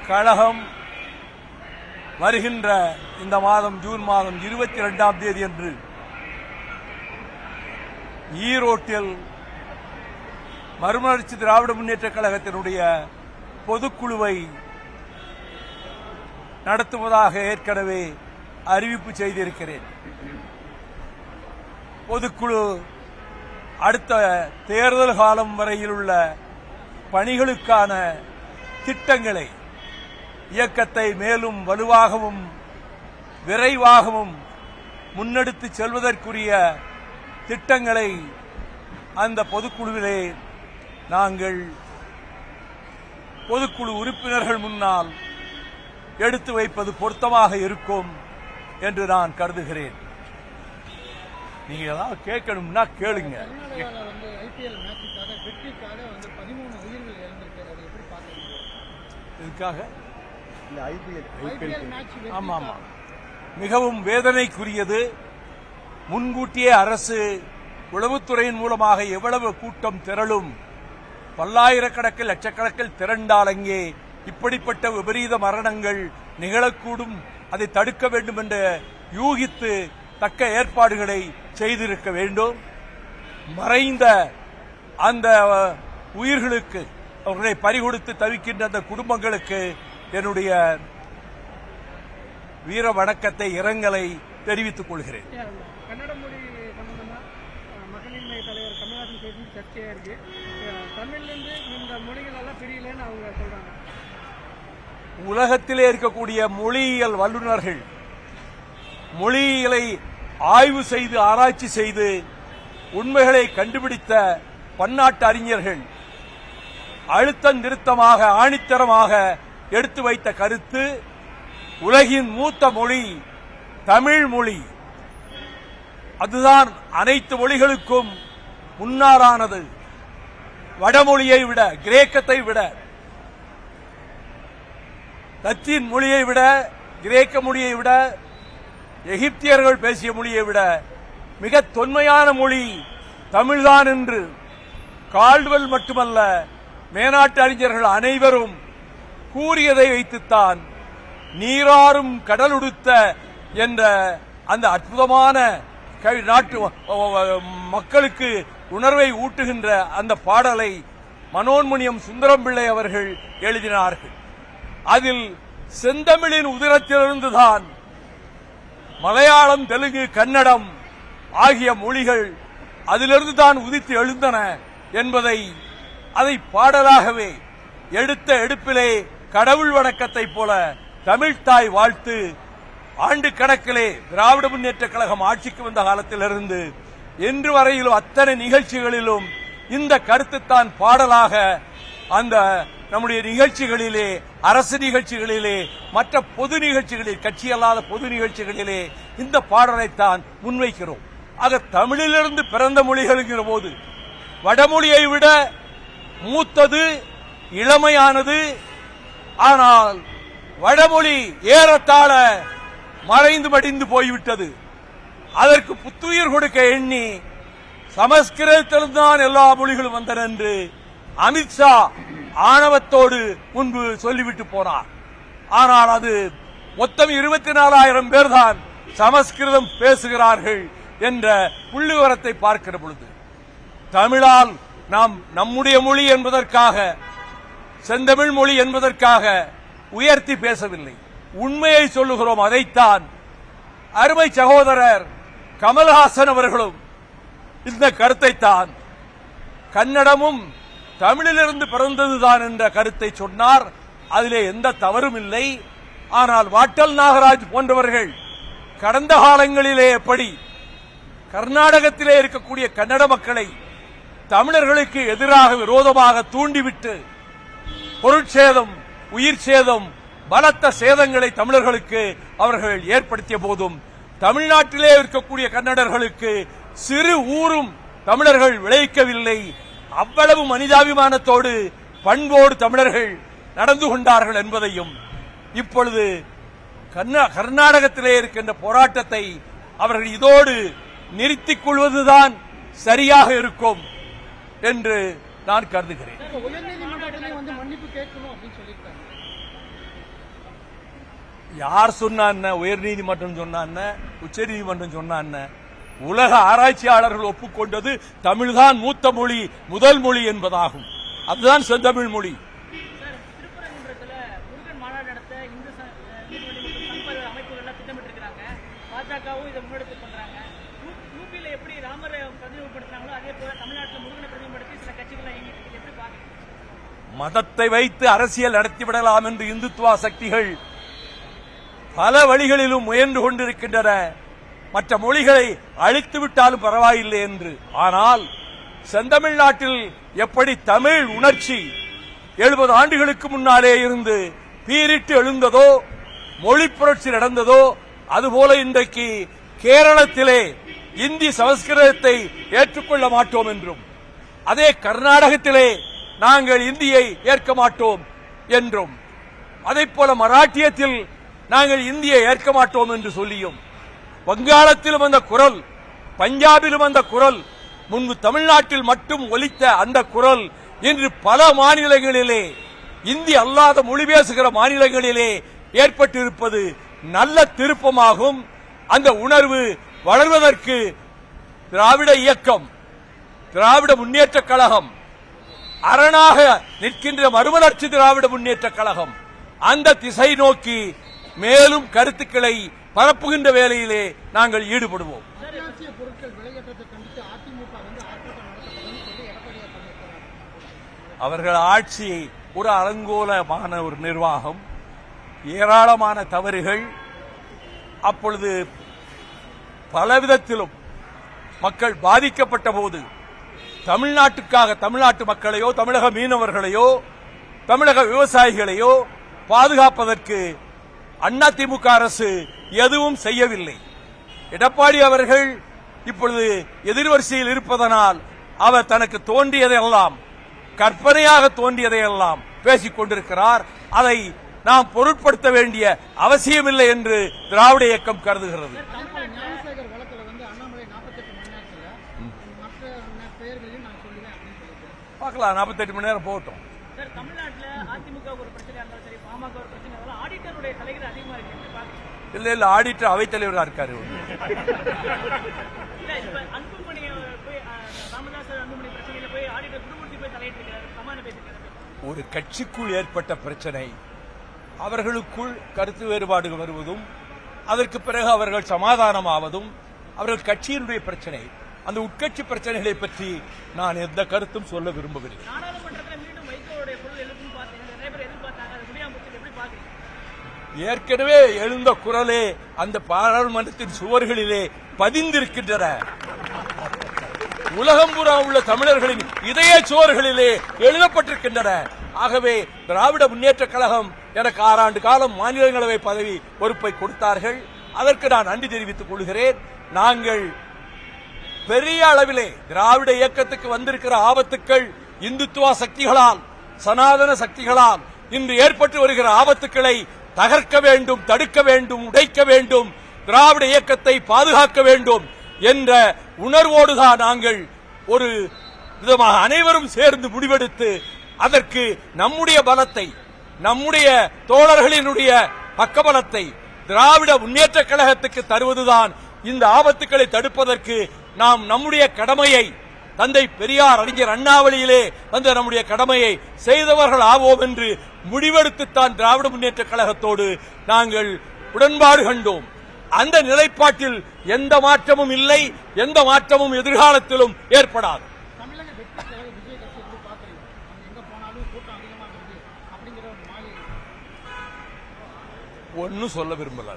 கழகம் வருகின்ற இந்த மாதம் ஜூன் மாதம் 22ஆம் தேதி அன்று ஈரோட்டில் மறுமலர்ச்சி திராவிட முன்னேற்ற கழகத்தினுடைய பொதுக்குழுவை நடத்துவதாக ஏற்கனவே அறிவிப்பு செய்திருக்கிறேன். பொதுக்குழு அடுத்த தேர்தல் காலம் வரையில் உள்ள பணிகளுக்கான திட்டங்களை, இயக்கத்தை மேலும் வலுவாகவும் விரைவாகவும் முன்னெடுத்து செல்வதற்குரிய திட்டங்களை அந்த பொதுக்குழுவிலே நாங்கள் பொதுக்குழு உறுப்பினர்கள் முன்னால் எடுத்து வைப்பது பொருத்தமாக இருக்கும் என்று நான் கருதுகிறேன். நீங்க ஏதாவது கேட்கணும்னா கேளுங்க. ஆமா ஆமா, மிகவும் வேதனைக்குரியது. முன்கூட்டியே அரசு உளவுத்துறையின் மூலமாக எவ்வளவு கூட்டம் திரளும், பல்லாயிரக்கணக்கில் லட்சக்கணக்கில் திரண்டால் அங்கே இப்படிப்பட்ட விபரீத மரணங்கள் நிகழக்கூடும். அதை தடுக்க வேண்டும் என்று யூகித்து தக்க ஏற்பாடுகளை செய்திருக்க வேண்டும். மறைந்த அந்த உயிர்களுக்கு, அவர்களை பறிகொடுத்து தவிக்கின்ற அந்த குடும்பங்களுக்கு என்னுடைய வீர வணக்கத்தை, இரங்கலை தெரிவித்துக் கொள்கிறேன். கன்னட மொழி சம்பந்தமா மக்களின்மை தலைவர் கமல்ஹாசன் பேசி சர்ச்சையா இருக்கு. தமிழ்லேருந்து இந்த மொழிகள் எல்லாம் பிரியலன்னு அவங்க சொல்றாங்க. உலகத்திலே இருக்கக்கூடிய மொழியியல் வல்லுநர்கள், மொழியியலை ஆய்வு செய்து ஆராய்ச்சி செய்து உண்மைகளை கண்டுபிடித்த பன்னாட்டு அறிஞர்கள் அழுத்தம் திருத்தமாக ஆணித்தரமாக எடுத்து வைத்த கருத்து, உலகின் மூத்த மொழி தமிழ் மொழி. அதுதான் அனைத்து மொழிகளுக்கும் முன்னாரானது. வடமொழியை விட, கிரேக்கத்தை விட, லத்தீன் மொழியை விட, கிரேக்க மொழியை விட, எகிப்தியர்கள் பேசிய மொழியை விட மிக தொன்மையான மொழி தமிழ்தான் என்று கால்டுவெல் மட்டுமல்ல, மேனாட்டு அறிஞர்கள் அனைவரும் கூறியதை வைத்துத்தான் நீராறும் கடலுடுத்த என்ற அந்த அற்புதமான நாட்டு மக்களுக்கு உணர்வை ஊட்டுகின்ற அந்த பாடலை மனோன்மணியம் சுந்தரம் பிள்ளை அவர்கள் எழுதினார்கள். அதில் செந்தமிழின் உதிரத்திலிருந்துதான் மலையாளம், தெலுங்கு, கன்னடம் ஆகிய மொழிகள் அதிலிருந்து தான் உதித்து எழுந்தன என்பதை, அதை பாடலாகவே எடுத்த எடுப்பிலே கடவுள் வணக்கத்தை போல தமிழ்தாய் வாழ்த்து ஆண்டு கணக்கிலே திராவிட முன்னேற்ற கழகம் ஆட்சிக்கு வந்த காலத்திலிருந்து இன்று வரையிலும் அத்தனை நிகழ்ச்சிகளிலும் இந்த கருத்துத்தான் பாடலாக அந்த நம்முடைய நிகழ்ச்சிகளிலே, அரசு நிகழ்ச்சிகளிலே, மற்ற பொது நிகழ்ச்சிகளில், கட்சி அல்லாத பொது நிகழ்ச்சிகளிலே இந்த பாடலைத்தான் முன்வைக்கிறோம். ஆக தமிழிலிருந்து பிறந்த மொழிகளுங்கிற போது வடமொழியை விட மூத்தது, இளமையானது. ஆனால் வடமொழி ஏறத்தாழ மறைந்து மடிந்து போய்விட்டது. அதற்கு புத்துயிர் கொடுக்க எண்ணி சமஸ்கிருதத்தில்தான் எல்லா மொழிகளும் வந்தன என்று அமித்ஷா ஆணவத்தோடு முன்பு சொல்லிவிட்டு போனார். ஆனால் அது மொத்தம் 24,000 பேர் தான் சமஸ்கிருதம் பேசுகிறார்கள் என்ற புள்ளிவிவரத்தை பார்க்கிற பொழுது, தமிழால் நாம் நம்முடைய மொழி என்பதற்காக, செந்தமிழ் மொழி என்பதற்காக உயர்த்தி பேசவில்லை, உண்மையை சொல்லுகிறோம். அதைத்தான் அருமை சகோதரர் கமல்ஹாசன் அவர்களும் இந்த கருத்தைத்தான் கன்னடமும் தமிழிலிருந்து பிறந்ததுதான் என்ற கருத்தை சொன்னார். அதிலே எந்த தவறும் இல்லை. ஆனால் வாட்டல் நாகராஜ் போன்றவர்கள் கடந்த காலங்களிலே எப்படி கர்நாடகத்திலே இருக்கக்கூடிய கன்னட மக்களை தமிழர்களுக்கு எதிராக விரோதமாக தூண்டிவிட்டு பொருட்சேதம், உயிர் சேதம், பலத்த சேதங்களை தமிழர்களுக்கு அவர்கள் ஏற்படுத்திய போதும் தமிழ்நாட்டிலே இருக்கக்கூடிய கன்னடர்களுக்கு சிறு ஊரும் தமிழர்கள் விளைவிக்கவில்லை. அவ்வளவு மனிதாபிமானத்தோடு, பண்போடு தமிழர்கள் நடந்து கொண்டார்கள் என்பதையும், இப்பொழுது கர்நாடகத்திலே இருக்கின்ற போராட்டத்தை அவர்கள் இதோடு நிறுத்திக் கொள்வதுதான் சரியாக இருக்கும் என்று நான் கருதுகிறேன். யார் சொன்னா என்ன? உயர்நீதிமன்றம் சொன்னா என்ன? உச்ச நீதிமன்றம் சொன்னா என்ன? உலக ஆராய்ச்சியாளர்கள் ஒப்புக்கொண்டது தமிழ்தான் மூத்த மொழி, முதல் மொழி என்பதாகும். அதுதான் செந்தமிழ் மொழி. திருப்பரங்குன்றத்துல முருகன் மாநாடு நடத்த இந்து சங்க அமைப்புகள் திட்டமிட்டிருக்கிறாங்க. பாஜகவும் இதை முன்னெடுத்து பண்றாங்க. யூபியில எப்படி ராமரை பிரதிநிதிப்படுத்தினாங்களோ அதே போல தமிழ்நாட்டில் முருகனை பிரதிநிதிப்படுத்தி சில கட்சிகள் எப்படி பாக்குறீங்க? மதத்தை வைத்து அரசியல் நடத்திவிடலாம் என்று இந்துத்துவா சக்திகள் பல வழிகளிலும் முயன்று கொண்டிருக்கின்றன. மற்ற மொழிகளை அழித்து விட்டாலும் பரவாயில்லை என்று. ஆனால் செந்தமிழ்நாட்டில் எப்படி தமிழ் உணர்ச்சி 70 ஆண்டுகளுக்கு முன்னாலே இருந்து பீரிட்டு எழுந்ததோ, மொழி புரட்சி நடந்ததோ, அதுபோல இன்றைக்கு கேரளத்திலே இந்தி சமஸ்கிருதத்தை ஏற்றுக்கொள்ள மாட்டோம் என்றும், அதே கர்நாடகத்திலே நாங்கள் இந்தியை ஏற்க மாட்டோம் என்றும், அதைப்போல மராட்டியத்தில் நாங்கள் இந்தியை ஏற்க மாட்டோம் என்று சொல்லியும், வங்காளத்திலும் அந்த குரல், பஞ்சாபிலும் அந்த குரல், முன்பு தமிழ்நாட்டில் மட்டும் ஒலித்த அந்த குரல் இன்று பல மாநிலங்களிலே, இந்தி அல்லாத மொழி பேசுகிற மாநிலங்களிலே ஏற்பட்டிருப்பது நல்ல திருப்பமாகும். அந்த உணர்வு வளர்வதற்கு திராவிட இயக்கம், திராவிட முன்னேற்ற கழகம், அரணாக நிற்கின்ற மறுமலர்ச்சி திராவிட முன்னேற்ற கழகம் அந்த திசை நோக்கி மேலும் கருத்துக்களை பரப்புகின்ற வேலையிலே நாங்கள் ஈடுபடுவோம். அத்தியாவசிய பொருட்கள் விலையேற்றத்தை கண்டித்து அதிமுக ஆர்ப்பாட்டம் நடத்தப்படும் சொல்லி எடப்பாடியார் பண்ணியிருக்கிறார். அவர்கள் ஆட்சி ஒரு அலங்கோலமான ஒரு நிர்வாகம், ஏராளமான தவறுகள். அப்பொழுது பலவிதத்திலும் மக்கள் பாதிக்கப்பட்ட போது தமிழ்நாட்டுக்காக தமிழ்நாட்டு மக்களையோ, தமிழக மீனவர்களையோ, தமிழக விவசாயிகளையோ பாதுகாப்பதற்கு அதிமுக அரசு எதுவும் செய்யவில்லை. எடப்பாடி அவர்கள் இப்பொழுது எதிர்வரிசையில் இருப்பதனால் அவர் தனக்கு தோன்றியதையெல்லாம், கற்பனையாக தோன்றியதையெல்லாம் பேசிக் கொண்டிருக்கிறார். அதை நாம் பொருட்படுத்த வேண்டிய அவசியமில்லை என்று திராவிட இயக்கம் கருதுகிறது. ஞானசேகர் வழக்கில் அண்ணாமலை 48 மணி நேரத்தில் மற்ற பெயர்களையும் நான் சொல்லுவேன் அப்படின்னு சொல்லியிருக்கேன். பார்க்கலாம், 48 மணி நேரம் போகட்டும். சார், தமிழ்நாட்டில் அதிமுக ஒரு பிரச்சனை இருந்தாலும் சரி, பாமக ஒரு பிரச்சனை இருந்தாலும் ஆடிட்டருடைய தலைவர் அதிகமா இருக்கு. இல்ல ஆடிட்டர் அவைத்தலைவராக இருக்காரு. இப்ப அன்புமணி போய் ராமதாஸ் அன்புமணி பிரச்சனையில போய் ஆடிட்டர் குடும்பத்தை போய் தலையிட்டிருக்கிறார், சமான பேசியிருக்கிறார். ஒரு கட்சிக்குள் ஏற்பட்ட பிரச்சனை, அவர்களுக்குள் கருத்து வேறுபாடுகள் வருவதும், அதற்கு பிறகு அவர்கள் சமாதானமாவதும் அவர்கள் கட்சியினுடைய பிரச்சனை. அந்த உட்கட்சி பிரச்சனைகளை பற்றி நான் எந்த கருத்தும் சொல்ல விரும்பவில்லை. நாடாளுமன்றத்தில் மீண்டும் வைகோவுடைய குரல் எழுப்பும் பார்த்தீங்க, நிறைய பேர் எதிர்பார்த்தாங்க, அது முடியாம எப்படி பாக்குறீங்க? ஏற்கனவே எழுந்த குரலே அந்த பாராளுமன்றத்தின் சுவர்களிலே பதிந்திருக்கின்றன. உலகம் பூரா உள்ள தமிழர்களின் இதய சுவர்களிலே எழுதப்பட்டிருக்கின்றன. ஆகவே திராவிட முன்னேற்ற கழகம் எனக்கு 6 ஆண்டு காலம் மாநிலங்களவை பதவி பொறுப்பை கொடுத்தார்கள். அதற்கு நான் நன்றி தெரிவித்துக் கொள்கிறேன். நாங்கள் பெரிய அளவிலே திராவிட இயக்கத்துக்கு வந்திருக்கிற ஆபத்துக்கள் இந்துத்துவா சக்திகளால், சனாதன சக்திகளால் இன்று ஏற்பட்டு வருகிற ஆபத்துக்களை தகர்க்க வேண்டும், தடுக்க வேண்டும், உடைக்க வேண்டும், திராவிட இயக்கத்தை பாதுகாக்க வேண்டும் என்ற உணர்வோடுதான் நாங்கள் ஒரு விதமாக அனைவரும் சேர்ந்து முடிவெடுத்து அதற்கு நம்முடைய பலத்தை, நம்முடைய தோழர்களினுடைய பக்கபலத்தை திராவிட முன்னேற்ற கழகத்துக்கு தருவதுதான் இந்த ஆபத்துக்களை தடுப்பதற்கு நாம் நம்முடைய கடமையை, தந்தை பெரியார், அறிஞர் அண்ணா வழியிலே வந்த நம்முடைய கடமையை செய்தவர்கள் ஆவோம் என்று முடிவெடுத்துத்தான் திராவிட முன்னேற்ற கழகத்தோடு நாங்கள் உடன்பாடு கண்டோம். அந்த நிலைப்பாட்டில் எந்த மாற்றமும் இல்லை, எந்த மாற்றமும் எதிர்காலத்திலும் ஏற்படாது. தமிழக வெற்றி தலைவர் விஜய் கட்சி எப்படி பாக்குறீங்க? எங்க போனாலும் கூட்டம் அதிகமாக இருக்கு அப்படிங்கிற ஒரு மாயை ஒன்னும் சொல்ல விரும்பல.